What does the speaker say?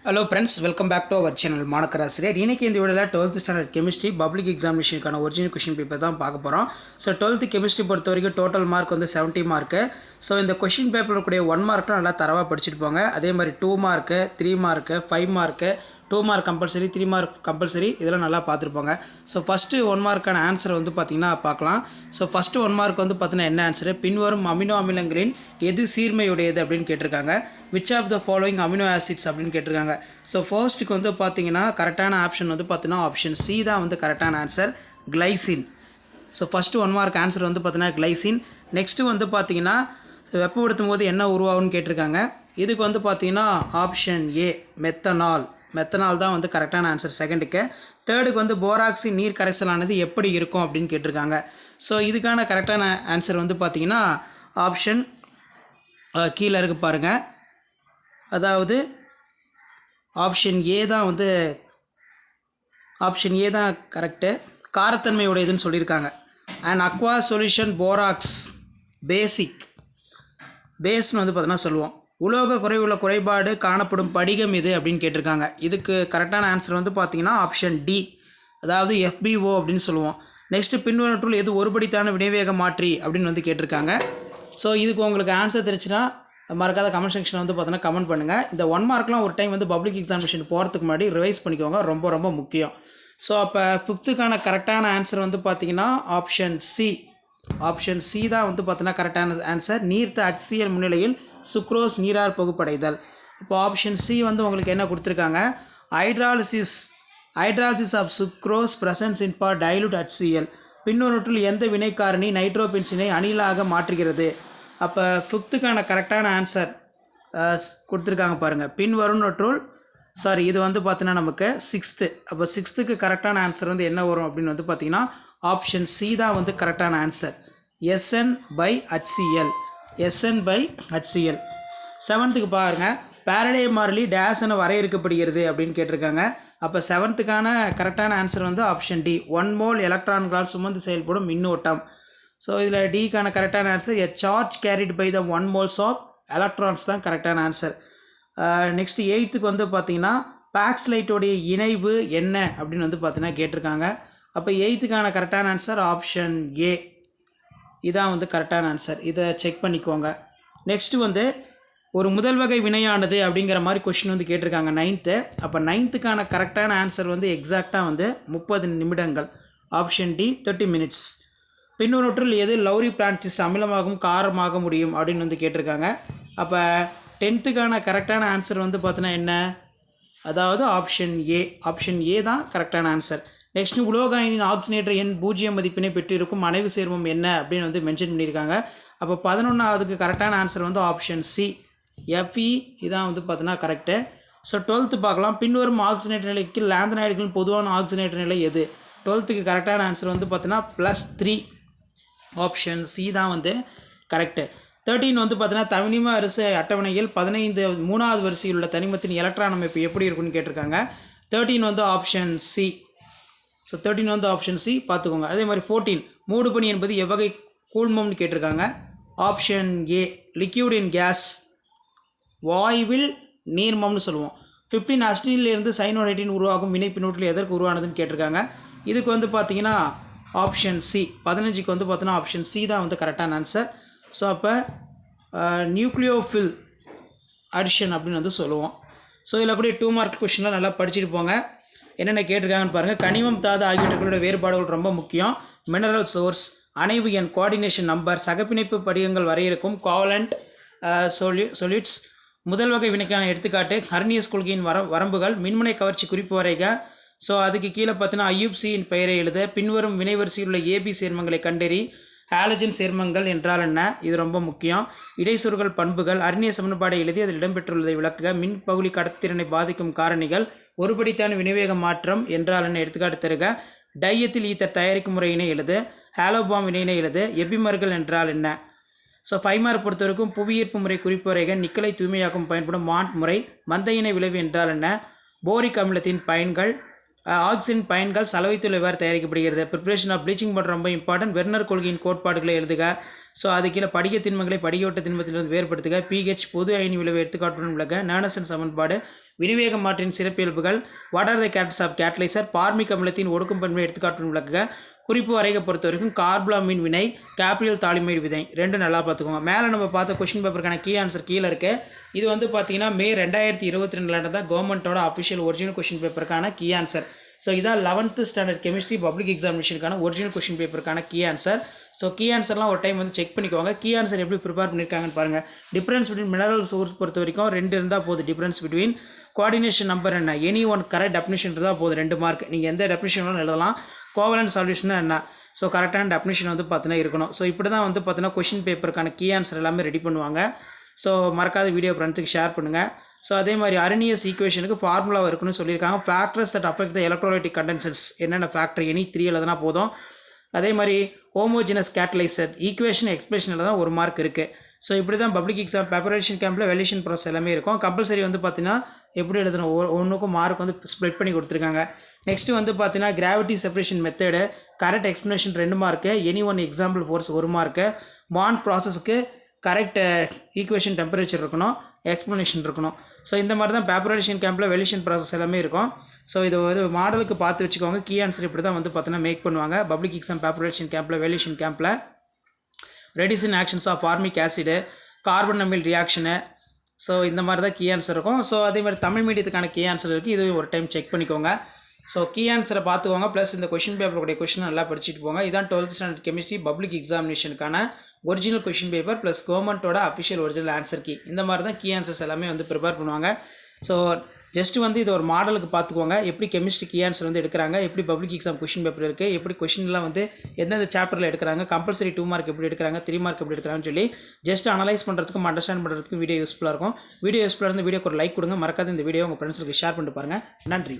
Hello friends, welcome back to our channel மாணக்கராசிரியர். இன்றைக்கி இந்த வீடியோவில் 12th ஸ்டாண்டர்ட் கெமிஸ்ட்ரி பப்ளிக் எக்ஸாமினேஷனுக்கான ஒரிஜினல் கொஷின் பேப்பர் தான் பார்க்க போகிறோம். ஸோ 12th கெமிஸ்ட்ரி பொறுத்த வரைக்கும் டோட்டல் மார்க் வந்து 70 மார்க்கு. ஸோ இந்த கொஷின் பேப்பரில் கூடிய 1 மார்க்லாம் நல்லா தரவாக படிச்சுட்டு போங்க. அதே மாதிரி 2 mark, 3 mark, 5 mark, 2 mark compulsory, 3 mark compulsory, இதெல்லாம் நல்லா பார்த்துருப்பாங்க. ஸோ ஃபஸ்ட்டு 1 மார்க்கான ஆன்சர் வந்து பார்த்திங்கன்னா பார்க்கலாம். ஸோ ஃபஸ்ட்டு 1 மார்க் வந்து பார்த்தீங்கன்னா என்ன ஆன்சரு, பின்வரும் அமினோ அமிலங்களின் எது சீர்மையுடையது அப்படின்னு கேட்டிருக்காங்க. Which of the following amino acids அப்படின்னு கேட்டிருக்காங்க. ஸோ ஃபர்ஸ்ட்டுக்கு வந்து பார்த்தீங்கன்னா கரெக்டான ஆப்ஷன் வந்து பார்த்தீங்கன்னா ஆப்ஷன் சி தான் வந்து கரெக்டான answer, glycine. So first 1 mark answer வந்து பார்த்தீங்கன்னா கிளைசின். நெக்ஸ்ட்டு வந்து பார்த்தீங்கன்னா வெப்பப்படுத்தும் போது என்ன உருவாகும்னு கேட்டிருக்காங்க. இதுக்கு வந்து பார்த்தீங்கன்னா ஆப்ஷன் ஏ மெத்தனால். மெத்தனால் தான் வந்து கரெக்டான ஆன்சர் செகண்டுக்கு. தேர்டுக்கு வந்து போராக்சி நீர் கரைசலானது எப்படி இருக்கும் அப்படின்னு கேட்டிருக்காங்க. ஸோ இதுக்கான கரெக்டான ஆன்சர் வந்து பார்த்தீங்கன்னா ஆப்ஷன் கீழே இருக்கு பாருங்கள். அதாவது ஆப்ஷன் ஏ தான் வந்து ஆப்ஷன் ஏ தான் கரெக்டு, காரத்தன்மை உடையதுன்னு சொல்லியிருக்காங்க. அண்ட் அக்வா சொல்யூஷன் போராக்ஸ் பேஸ்னு வந்து பார்த்தீங்கன்னா சொல்லுவோம். உலோக குறைவுள்ள குறைபாடு காணப்படும் படிகம் இது அப்படின்னு கேட்டிருக்காங்க. இதுக்கு கரெக்டான ஆன்சர் வந்து பார்த்தீங்கன்னா ஆப்ஷன் டி, அதாவது FbO அப்படின்னு சொல்லுவோம். நெக்ஸ்ட்டு பின்வருவற்றுள் எது ஒருபடித்தான வினைவேக மாற்றி அப்படின்னு வந்து கேட்டிருக்காங்க. ஸோ இதுக்கு உங்களுக்கு ஆன்சர் தெரிஞ்சுன்னா மறக்காத கமெண்ட் செக்ஷனில் வந்து பார்த்தீங்கன்னா கமெண்ட் பண்ணுங்கள். இந்த 1 மார்க்லாம் ஒரு டைம் வந்து பப்ளிக் எக்ஸாமினேஷன் போகிறதுக்கு முன்னாடி ரிவைஸ் பண்ணிக்கோங்க, ரொம்ப ரொம்ப முக்கியம். ஸோ அப்போ 5த்துக்கான கரெக்டான ஆன்சர் வந்து பார்த்தீங்கன்னா ஆப்ஷன் சி தான் வந்து பார்த்தீங்கன்னா கரெக்டான ஆன்சர். நீர்த்த HCl முன்னிலையில் சுக்ரோஸ் நீரார் பகுப்படைதல். இப்போ ஆப்ஷன் சி வந்து உங்களுக்கு என்ன கொடுத்துருக்காங்க, hydrolysis of sucrose presence in for dilute HCl. பின்னொன்றுள் எந்த வினைக்காரணி நைட்ரோபென்சினை அணிலாக மாற்றுகிறது. அப்போ 5த்துக்கான கரெக்டான ஆன்சர் கொடுத்துருக்காங்க பாருங்கள். பின்வருவற்றுள் இது வந்து பார்த்தீங்கன்னா நமக்கு 6th. அப்போ 6த்துக்கு கரெக்டான ஆன்சர் வந்து என்ன வரும் அப்படின்னு வந்து பார்த்தீங்கன்னா ஆப்ஷன் சி தான் வந்து கரெக்டான ஆன்சர், SN/HCl. 7த்துக்கு பாருங்கள், பாரடே மாறிலி டேஸ் என வரையறுக்கப்படுகிறது அப்படின்னு கேட்டிருக்காங்க. அப்போ 7த்துக்கான கரெக்டான ஆன்சர் வந்து ஆப்ஷன் டி, 1 மோல் எலக்ட்ரான்களால் சுமந்து செயல்படும் மின்னோட்டம். ஸோ இதில் டிக்கான கரெக்டான answer a charge carried by the 1 moles of electrons தான் கரெக்டான ஆன்சர். நெக்ஸ்ட்டு 8த்துக்கு வந்து பார்த்தீங்கன்னா பாக்ஸ்லைட்டோடைய இணைவு என்ன அப்படின்னு வந்து பார்த்தீங்கன்னா கேட்டிருக்காங்க. அப்போ 8த்துக்கான கரெக்டான ஆன்சர் ஆப்ஷன் ஏ, இதான் வந்து கரெக்டான ஆன்சர். இதை செக் பண்ணிக்கோங்க. நெக்ஸ்ட்டு வந்து ஒரு முதல் வகை வினையானது அப்படிங்கிற மாதிரி கொஷின் வந்து கேட்டிருக்காங்க 9th. அப்போ 9த்துக்கான கரெக்டான ஆன்சர் வந்து எக்ஸாக்டாக வந்து 30 நிமிடங்கள், ஆப்ஷன் டி 30 minutes. பின்னொன்றுள் எது லௌரி பிரான்சிஸ் அமிலமாகவும் காரமாக முடியும் அப்படின்னு வந்து கேட்டிருக்காங்க. அப்போ 10த்துக்கான கரெக்டான ஆன்சர் வந்து பார்த்தீங்கன்னா என்ன, அதாவது ஆப்ஷன் ஏ தான் கரெக்டான ஆன்சர். நெக்ஸ்ட்டு உலோக அயனியின் ஆக்சிஜனேற்ற எண் 0 மதிப்பினை பெற்றிருக்கும் அணைவு சேர்மம் என்ன அப்படின்னு வந்து மென்ஷன் பண்ணியிருக்காங்க. அப்போ 11வது கரெக்டான ஆன்சர் வந்து ஆப்ஷன் சி, Fe, இதான் வந்து பார்த்தீங்கன்னா கரெக்டு. ஸோ 12th பார்க்கலாம். பின்வரும் ஆக்சிஜனேற்ற நிலைக்கு லாந்தனைடுகளின் பொதுவான ஆக்சிஜனேற்ற நிலை எது. 12த்துக்கு கரெக்டான ஆன்சர் வந்து பார்த்தீங்கன்னா +3, ஆப்ஷன் சி தான் வந்து கரெக்டு. 13 வந்து பார்த்தீங்கன்னா தனிம வரிசை அட்டவணையில் 3வது வரிசையில் உள்ள தனிமத்தின் எலக்ட்ரான் அமைப்பு எப்படி இருக்குன்னு கேட்டிருக்காங்க. 13 வந்து ஆப்ஷன் சி. ஸோ 13 வந்து ஆப்ஷன் சி பார்த்துக்கோங்க. அதே மாதிரி 14 மூடுபனி என்பது எவ்வகை கூழ்மம்னு கேட்டிருக்காங்க. Option A liquid in gas, வாயுவில் நீர்மம்னு சொல்லுவோம். 15 அஸ்டினிலிருந்து சைனோடைட்டின் உருவாகும் வினை பின்னூற்றில் எதற்கு உருவானதுன்னு கேட்டிருக்காங்க. இதுக்கு வந்து பார்த்தீங்கன்னா ஆப்ஷன் சி. 15க்கு வந்து பார்த்தீங்கன்னா ஆப்ஷன் சி தான் வந்து கரெக்டான ஆன்சர். ஸோ அப்போ நியூக்ளியோஃபில் அடிஷன் அப்படின்னு வந்து சொல்லுவோம். ஸோ இதில் கூட 2 மார்க் கொஷின்லாம் நல்லா படிச்சுட்டு போங்க. என்னென்ன கேட்டிருக்காங்கன்னு பாருங்கள். கனிமம், தாது ஆகியவற்றோட வேறுபாடுகள் ரொம்ப முக்கியம். மினரல் சோர்ஸ், அணைவு எண், கோஆர்டினேஷன் நம்பர், சகப்பிணைப்பு படிகங்கள் வரையறுக்கும், கோவலண்ட் சொல்யூட்ஸ், முதல் வகை வினைக்கான எடுத்துக்காட்டு, ஹர்னியஸ் கொள்கையின் வரம்புகள், மின்முனை கவர்ச்சி குறிப்பு வரைக. ஸோ அதுக்கு கீழே பார்த்தீங்கன்னா ஐயூப்சியின் பெயரை எழுத, பின்வரும் வினைவரிசையில் உள்ள ஏபி சேர்மங்களை கண்டறி, ஹாலஜன் சேர்மங்கள் என்றால் என்ன, இது ரொம்ப முக்கியம். இடைச்சொற்கள், பண்புகள், அர்ணிய சமன்பாடை எழுதி அதில் இடம்பெற்றுள்ளதை விளக்குக, மின் பகுதி கடத்திறனை பாதிக்கும் காரணிகள், ஒருபடித்தான வினைவேக மாற்றம் என்றால் என்ன எடுத்துக்காட்டு தருக, டையத்தில் ஈத்தர் தயாரிக்கும் முறையினை எழுது, ஹாலோபாம் வினையினை எழுது, எபிமர்கள் என்றால் என்ன. ஸோ 5 மார்க் பொறுத்த வரைக்கும் புவியீர்ப்பு முறை குறிப்பு வரைக, நிக்கலை தூய்மையாக்கும் பயன்படும் மாண்ட் முறை, மந்தையினை விளைவு என்றால் என்ன, போரிக் அமிலத்தின் பயன்கள், ஆக்சிஜன் பயன்கள் சலவைத்தூள் எவ்வாறு தயாரிக்கப்படுகிறது? ப்ரிப்பரேஷன் ஆஃப் ப்ளீச்சிங் பவுடர் ரொம்ப இம்பார்ட்டன்ட். வெர்னர் கொள்கையின் கோட்பாடுகளை எழுதுக. ஸோ அது கீழே படிக திண்மங்களை படிகோட்ட திண்மத்திலிருந்து வேறுபடுத்துக. பிஹெச் பொது அயனி விளைவு எடுத்துக்காட்டுடன் விளக்க. நேனசன் சமன்பாடு. விநிவேக மாற்றின் சிறப்பியல்புகள். What are the characters of catalyser? Formic அமிலத்தின் ஒடுக்கும் பண்பை எடுத்துக்காட்டுடன் விளக்குக. குறிப்பு வரைக பொறுத்த வரைக்கும் கார்பலாமின் வினை, கேப்ரியல் தாலிமைடு வினை, ரெண்டும் நல்லா பார்த்துக்கோங்க. மேலே நம்ம பார்த்த கொஷின் பேப்பருக்கான கீ ஆன்சர் கீழே இருக்குது. இது வந்து பார்த்தீங்கன்னா மே 2022 நடந்த கவர்மெண்ட்டோட அஃபிஷியல் ஒரிஜினல் கொஷின் பேப்பருக்கான கீ ஆன்சர். ஸோ இதான் 11th ஸ்டாண்டர்ட் கெமிஸ்ட்ரி பப்ளிக் எக்ஸாமினேஷனுக்கான ஒரிஜினல் கொஷின் பேப்பருக்கான கீ ஆன்சர். ஸோ கீ ஆன்சர்லாம் ஒரு டைம் வந்து செக் பண்ணிக்கோங்க. கீ ஆன்சர் எப்படி ப்ரிப்பேர் பண்ணியிருக்காங்கன்னு பாருங்கள். டிஃப்ரென்ஸ் பிட்வீன் மினரல் சோர்ஸ் பொறுத்த வரைக்கும் 2 இருந்தால் போதும். டிஃப்ரென்ஸ் பிட்வீன் கோஆர்டினேஷன் நம்பர் என்ன, எனி ஒன் கரெக்ட் டெஃபினிஷன் இருந்தால் போதும். 2 மார்க். நீங்கள் எந்த டெஃபினிஷன் வேணாலும் எழுதலாம். கோவலன்ட் சொல்யூஷன் என்ன, ஸோ கரெக்டான டெஃபினிஷன் வந்து பார்த்தீங்கன்னா இருக்கணும். ஸோ இப்படி தான் வந்து பார்த்தீங்கன்னா கொஷின் பேப்பருக்கான கீ ஆன்சர் எல்லாமே ரெடி பண்ணுவாங்க. ஸோ மறக்காத வீடியோ ஃப்ரெண்ட்ஸுக்கு ஷேர் பண்ணுங்கள். ஸோ அதே மாதிரி அரினியஸ் ஈக்குவேஷனுக்கு ஃபார்முலா இருக்குன்னு சொல்லியிருக்காங்க. Factors that affect the electrolytic conductance என்னென்ன ஃபேக்டர், எனி 3 எழுதுனா போதும். அதே மாதிரி ஹோமோஜினஸ் கேட்டலைசர் ஈக்குவேஷன் எக்ஸ்பிரஷனில் தான் 1 மார்க் இருக்குது. ஸோ இப்படி தான் பப்ளிக் எக்ஸாம் ப்ரிப்பரேஷன் கேம்பில் வேல்யூஷன் ப்ராசஸ் எல்லாமே இருக்கும். கம்பல்சரி வந்து பார்த்தீங்கன்னா எப்படி எழுதணும், ஒன்றுக்கும் மார்க் வந்து ஸ்ப்ளிட் பண்ணி கொடுத்துருக்காங்க. நெக்ஸ்ட்டு வந்து பார்த்தீங்கன்னா gravity separation method correct explanation 2 mark, any one example force 1 mark, bond ப்ராசஸ்க்கு கரெக்ட் ஈக்குவேஷன் டெம்பரேச்சர் இருக்கணும், எக்ஸ்ப்ளனேஷன் இருக்கணும். ஸோ இந்த மாதிரி தான் ப்ரிப்பரேஷன் கேம்பில் வேல்யூஷன் ப்ராசஸ் எல்லாமே இருக்கும். ஸோ இது ஒரு மாடலுக்கு பார்த்து வச்சுக்கோங்க. கீ ஆன்சர் இப்படி தான் வந்து பார்த்தீங்கன்னா மேக் பண்ணுவாங்க பப்ளிக் எக்ஸாம் ப்ரிப்பரேஷன் கேம்பில் வேல்யூஷன் கேம்பில். Reducing actions of formic acid, carbon அமில் ரியாக்ஷனு, ஸோ இந்த மாதிரி தான் கீ ஆன்சர் இருக்கும். ஸோ அதே மாதிரி தமிழ் மீடியத்துக்கான கீ ஆன்சர் இருக்குது. இது ஒரு டைம் செக் பண்ணிக்கோங்க. ஸோ கீ ஆன்சரை பார்த்துக்கோங்க. ப்ளஸ் இந்த கொஷின் பேப்பருடைய கொஷின் நல்லா படிச்சுட்டு போங்க. இதான் 12th ஸ்டாண்டர்ட் கெமிஸ்ட்ரி பப்ளிக் எக்ஸாமினேஷனுக்கான ஒரிஜினல் கொஷின் பேப்பர் ப்ளஸ் கவர்மெண்ட்டோட அஃபிஷியல் ஒரிஜினல் ஆன்சர் கீ. இந்த மாதிரி தான் கீ ஆன்சர்ஸ் எல்லாமே வந்து ப்ரிப்பேர் பண்ணுவாங்க. ஸோ ஜஸ்ட் வந்து இது ஒரு மாடலுக்கு பார்த்துக்கோங்க. எப்படி கெமிஸ்ட்ரி கீ ஆன்சர் வந்து எடுக்கிறாங்க, எப்படி பப்ளிக் எக்ஸாம் கொஷின் பேப்பர் இருக்குது, எப்படி கொஷின்லாம் வந்து எந்தெந்த சாப்டரில் எடுக்கிறாங்க, கம்பல்சரி 2 மார்க் எப்படி எடுக்கிறாங்க, 3 மார்க் எப்படி எடுக்கிறாங்கன்னு சொல்லி ஜஸ்ட் அனலைஸ் பண்ணுறதுக்கும் அண்டர்ஸ்டாண்ட் பண்ணுறதுக்கும் வீடியோ யூஸ்ஃபுல்லாக இருக்கும். வீடியோ யூஸ்ஃபுல்லாக இருந்து வீடியோக்கு ஒரு லைக் கொடுங்க. மறக்காத இந்த வீடியோ உங்கள் ஃப்ரெண்ட்ஸுக்கு ஷேர் பண்ணிட்டு பாருங்கள். நன்றி.